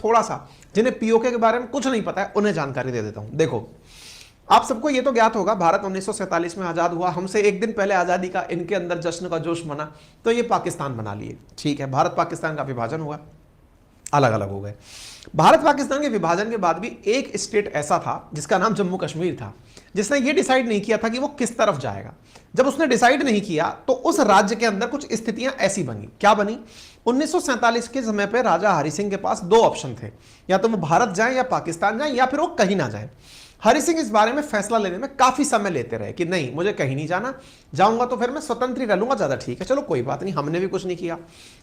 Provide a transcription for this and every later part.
थोड़ा सा जिन्हें पीओके के बारे में कुछ नहीं पता है उन्हें जानकारी दे देता हूं। देखो, आप सबको ये तो ज्ञात होगा, भारत 1947 में आजाद हुआ, हमसे एक दिन पहले आजादी का इनके अंदर जश्न का जोश मना, तो ये पाकिस्तान बना लिए। ठीक है, भारत पाकिस्तान का विभाजन हुआ, अलग अलग हो गए। भारत पाकिस्तान के विभाजन के बाद भी एक स्टेट ऐसा था जिसका नाम जम्मू कश्मीर था, जिसने ये डिसाइड नहीं किया था कि वो किस तरफ जाएगा। जब उसने डिसाइड नहीं किया तो उस राज्य के अंदर कुछ स्थितियां ऐसी बनी। क्या बनी? 1947 के समय पे राजा हरि सिंह के पास दो ऑप्शन थे, या तो वो भारत जाएं या पाकिस्तान जाएं, या फिर वो कहीं ना जाएं। हरि सिंह इस बारे में फैसला लेने में काफी समय लेते रहे कि नहीं, मुझे कहीं नहीं जाना, जाऊंगा तो फिर मैं स्वतंत्र ही रह लूंगा, ज्यादा ठीक है, चलो कोई बात नहीं, हमने भी कुछ नहीं किया।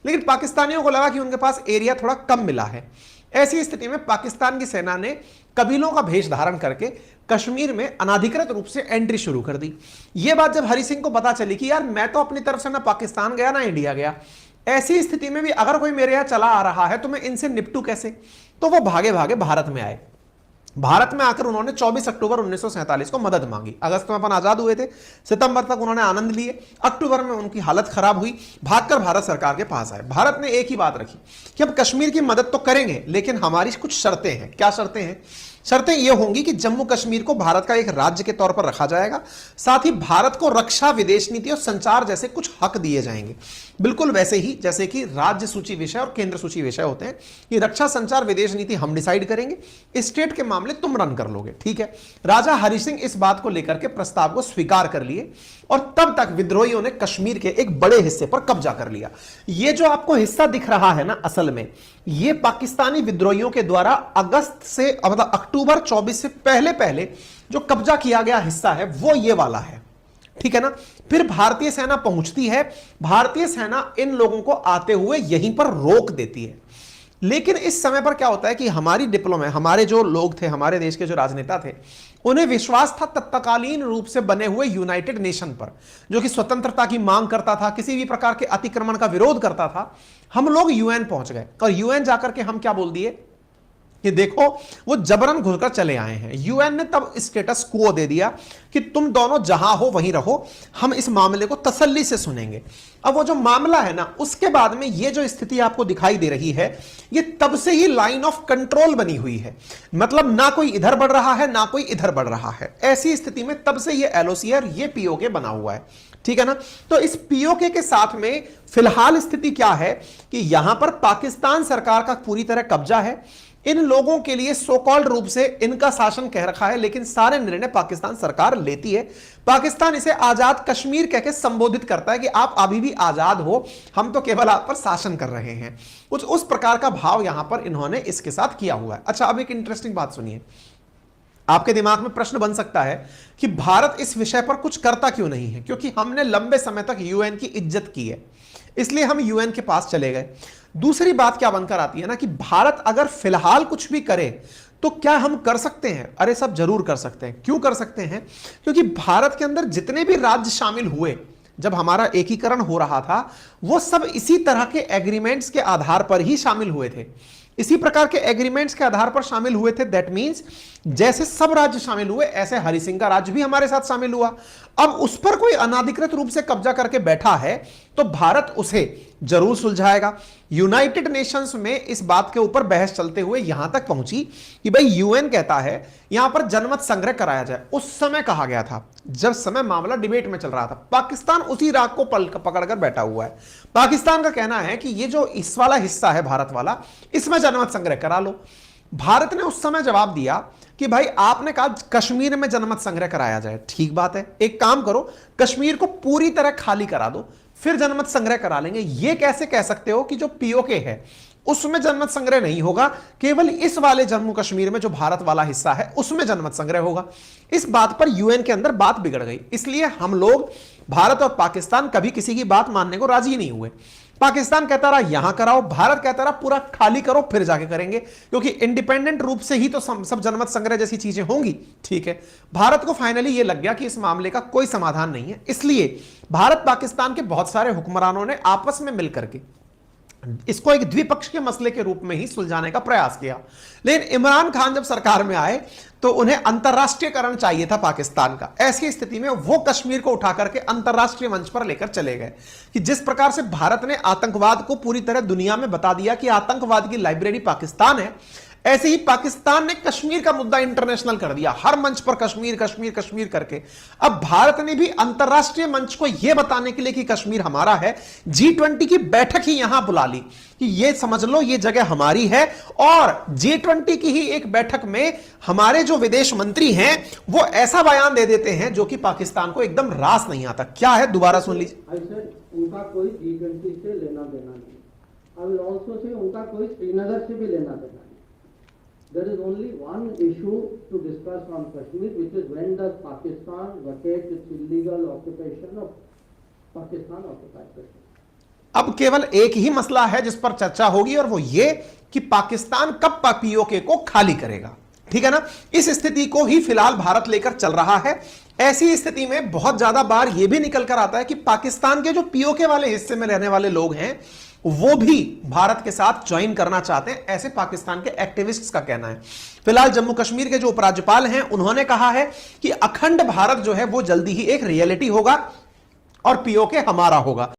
लेकिन पाकिस्तानियों को लगा कि उनके पास एरिया थोड़ा कम मिला है। ऐसी स्थिति में पाकिस्तान की सेना ने कबीलों का भेष धारण करके कश्मीर में अनाधिकृत रूप से एंट्री शुरू कर दी। यह बात जब हरि सिंह को पता चली कि यार मैं तो अपनी तरफ से ना पाकिस्तान गया ना इंडिया गया, ऐसी स्थिति में भी अगर कोई मेरे यहां चला आ रहा है तो मैं इनसे निपटू कैसे, तो वो भागे भागे भारत में आए। भारत में आकर उन्होंने 24 अक्टूबर 1947 को मदद मांगी। अगस्त में अपन आजाद हुए थे, सितंबर तक उन्होंने आनंद लिए, अक्टूबर में उनकी हालत खराब हुई, भागकर भारत सरकार के पास आए। भारत ने एक ही बात रखी कि हम कश्मीर की मदद तो करेंगे, लेकिन हमारी कुछ शर्तें हैं। क्या शर्तें हैं? शर्तें यह होंगी कि जम्मू कश्मीर को भारत का एक राज्य के तौर पर रखा जाएगा, साथ ही भारत को रक्षा, विदेश नीति और संचार जैसे कुछ हक दिए जाएंगे, बिल्कुल वैसे ही जैसे कि राज्य सूची विषय और केंद्र सूची विषय होते हैं। कि रक्षा, संचार, विदेश नीति हम डिसाइड करेंगे, स्टेट के मामले तुम रन कर लोगे। ठीक है, राजा हरि सिंह इस बात को लेकर के प्रस्ताव को स्वीकार कर लिए और तब तक विद्रोहियों ने कश्मीर के एक बड़े हिस्से पर कब्जा कर लिया। यह जो आपको हिस्सा दिख रहा है ना, असल में यह पाकिस्तानी विद्रोहियों के द्वारा अगस्त से मतलब अक्टूबर 24 से पहले पहले जो कब्जा किया गया हिस्सा है वो ये वाला है। ठीक है ना? फिर भारतीय सेना पहुंचती है, भारतीय सेना इन लोगों को आते हुए यहीं पर रोक देती है। लेकिन इस समय पर क्या होता है कि हमारी डिप्लोमेट, हमारे जो लोग थे, हमारे देश के जो राजनेता थे, उन्हें विश्वास था तत्कालीन रूप से बने हुए यूनाइटेड नेशन पर, जो कि स्वतंत्रता की मांग करता था, किसी भी प्रकार के अतिक्रमण का विरोध करता था। हम लोग यूएन पहुंच गए और यूएन जाकर के हम क्या बोल दिए कि देखो वो जबरन घुसकर चले आए हैं। यूएन ने तब स्टेटस क्वो दे दिया कि तुम दोनों जहां हो वहीं रहो, हम इस मामले को तसल्ली से सुनेंगे। अब वो जो मामला है ना, उसके बाद में ये जो स्थिति आपको दिखाई दे रही है, ये तब से ही लाइन ऑफ कंट्रोल बनी हुई है। मतलब ना कोई इधर बढ़ रहा है ना कोई इधर बढ़ रहा है। ऐसी स्थिति में तब से ये एलओसी और ये पीओके बना हुआ है। ठीक है ना? तो इस पीओके के साथ में फिलहाल स्थिति क्या है कि यहां पर पाकिस्तान सरकार का पूरी तरह कब्जा है। इन लोगों के लिए सो कॉल्ड रूप से इनका शासन कह रखा है, लेकिन सारे निर्णय पाकिस्तान सरकार लेती है। पाकिस्तान इसे आजाद कश्मीर कहकर संबोधित करता है कि आप अभी भी आजाद हो, हम तो केवल आप पर शासन कर रहे हैं। कुछ उस प्रकार का भाव यहां पर इन्होंने इसके साथ किया हुआ है। अच्छा, अब एक इंटरेस्टिंग बात सुनिए। आपके दिमाग में प्रश्न बन सकता है कि भारत इस विषय पर कुछ करता क्यों नहीं है? क्योंकि हमने लंबे समय तक यूएन की इज्जत की है, इसलिए हम यूएन के पास चले गए। दूसरी बात क्या बनकर आती है ना कि भारत अगर फिलहाल कुछ भी करे तो क्या हम कर सकते हैं? अरे सब जरूर कर सकते हैं। क्यों कर सकते हैं? क्योंकि भारत के अंदर जितने भी राज्य शामिल हुए जब हमारा एकीकरण हो रहा था, वो सब इसी तरह के एग्रीमेंट्स के आधार पर ही शामिल हुए थे, इसी प्रकार के एग्रीमेंट्स के आधार पर शामिल हुए थे। दैट मींस जैसे सब राज्य शामिल हुए, ऐसे हरि सिंह का राज्य भी हमारे साथ शामिल हुआ। अब उस पर कोई अनाधिकृत रूप से कब्जा करके बैठा है तो भारत उसे जरूर सुलझाएगा। यूनाइटेड नेशंस में इस बात के ऊपर बहस चलते हुए यहां तक पहुंची कि भाई यूएन कहता है यहां पर जनमत संग्रह कराया जाए। उस समय कहा गया था, जब समय मामला डिबेट में चल रहा था, पाकिस्तान उसी राग को पकड़कर बैठा हुआ है। पाकिस्तान का कहना है कि ये जो इस वाला हिस्सा है भारत वाला, इसमें जनमत संग्रह करा लो। भारत ने उस समय जवाब दिया कि भाई आपने कहा कश्मीर में जनमत संग्रह कराया जाए, ठीक बात है, एक काम करो कश्मीर को पूरी तरह खाली करा दो, फिर जनमत संग्रह करा लेंगे। ये कैसे कह सकते हो कि जो पीओके है उसमें जनमत संग्रह नहीं होगा, केवल इस वाले जम्मू कश्मीर में जो भारत वाला हिस्सा है उसमें जनमत संग्रह होगा? इस बात पर यूएन के अंदर बात बिगड़ गई। इसलिए हम लोग, भारत और पाकिस्तान, कभी किसी की बात मानने को राजी नहीं हुए। पाकिस्तान कहता रहा यहां कराओ, भारत कहता रहा पूरा खाली करो फिर जाके करेंगे, क्योंकि इंडिपेंडेंट रूप से ही तो सब जनमत संग्रह जैसी चीजें होंगी। ठीक है, भारत को फाइनली यह लग गया कि इस मामले का कोई समाधान नहीं है। इसलिए भारत पाकिस्तान के बहुत सारे हुक्मरानों ने आपस में मिलकर के इसको एक द्विपक्षीय मसले के रूप में ही सुलझाने का प्रयास किया। लेकिन इमरान खान जब सरकार में आए तो उन्हें अंतरराष्ट्रीयकरण चाहिए था पाकिस्तान का। ऐसी स्थिति में वो कश्मीर को उठा करके अंतरराष्ट्रीय मंच पर लेकर चले गए कि जिस प्रकार से भारत ने आतंकवाद को पूरी तरह दुनिया में बता दिया कि आतंकवाद की लाइब्रेरी पाकिस्तान है, ऐसे ही पाकिस्तान ने कश्मीर का मुद्दा इंटरनेशनल कर दिया, हर मंच पर कश्मीर कश्मीर कश्मीर करके। अब भारत ने भी अंतरराष्ट्रीय मंच को यह बताने के लिए कि कश्मीर हमारा है, G20 की बैठक ही यहां बुला ली कि ये समझ लो ये जगह हमारी है। और G20 की ही एक बैठक में हमारे जो विदेश मंत्री हैं वो ऐसा बयान दे देते हैं जो कि पाकिस्तान को एकदम रास नहीं आता। क्या है, दोबारा सुन लीजिए। उनका कोई G20 से लेना देना नहीं, आई ऑल्सो से उनका कोई श्रीनगर से भी लेना देना नहीं। There is only one issue to discuss on Kashmir, which is when does Pakistan vacate its illegal occupation of Pakistan occupied Kashmir. अब केवल एक ही मसला है जिस पर चर्चा होगी और वो ये कि पाकिस्तान कब पीओके को खाली करेगा। ठीक है ना, इस स्थिति को ही फिलहाल भारत लेकर चल रहा है। ऐसी स्थिति में बहुत ज्यादा बार यह भी निकल कर आता है कि पाकिस्तान के जो पीओके वाले हिस्से में रहने वाले लोग हैं वो भी भारत के साथ ज्वाइन करना चाहते हैं, ऐसे पाकिस्तान के एक्टिविस्ट्स का कहना है। फिलहाल जम्मू कश्मीर के जो उपराज्यपाल हैं उन्होंने कहा है कि अखंड भारत जो है वो जल्दी ही एक रियलिटी होगा और पीओके हमारा होगा।